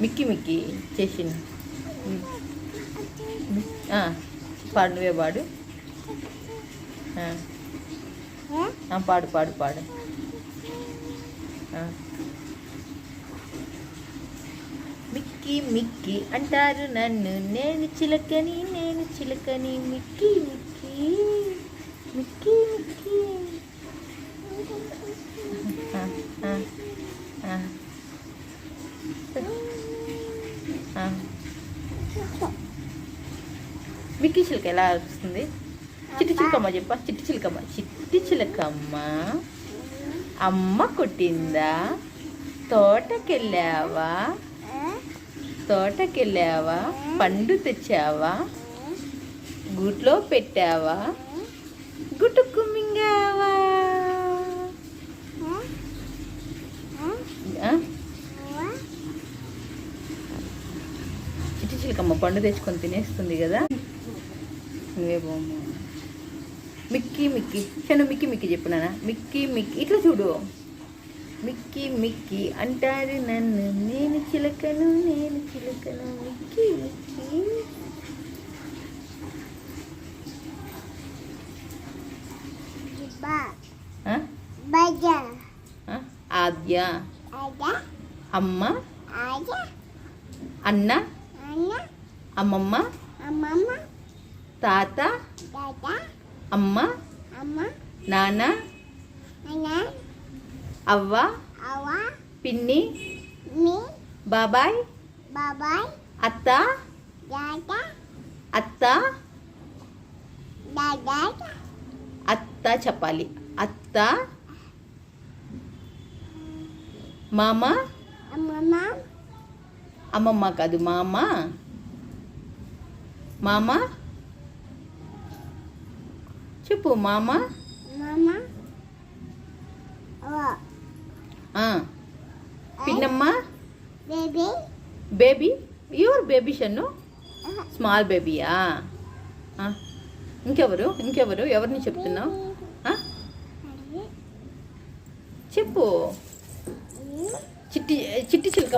Mickey Mickey చేసింది. పాడు, నువ్వే పాడు. పాడు పాడు పాడు. మిక్కీ మిక్కీ అంటారు నన్ను, నేను చిలకని Mickey Mickey Mickey Mickey. Mickey చిలక ఎలా వస్తుంది? చిట్టి చిలకమ్మ చెప్ప. చిట్టి చిలకమ్మ అమ్మ కొట్టిందా? తోటకెళ్ళావా? పండు తెచ్చావా? గూట్లో పెట్టావా? గుటుక్కు మింగావా? చిట్టి చిలకమ్మ పండు తెచ్చుకొని తినేస్తుంది కదా. నువ్వే బొమ్మ. మిక్కీ మిక్కీ చెను మిక్కీ మిక్కీ చెప్పునా? మిక్కీ మిక్కీ ఇట్లా చూడు. మిక్కీ మిక్కీ అంటారు నన్ను, నేను చిలకను మిక్కీ మిక్కీ. ఆద్య, అమ్మ, అన్న, అమ్మమ్మ, తాత, అమ్మ, నాన్న, అవ్వ, పిన్ని, బాబాయ్, అత్త, అత్త చెప్పాలి. అత్త, మామ, అమ్మమ్మ కాదు మామ, చెప్పు మామ. పిన్నమ్మ, baby. Your baby Shannu, small బేబీయా? ఇంకెవరు ఎవరిని చెప్తున్నావు? చెప్పు. చిట్టి చిలక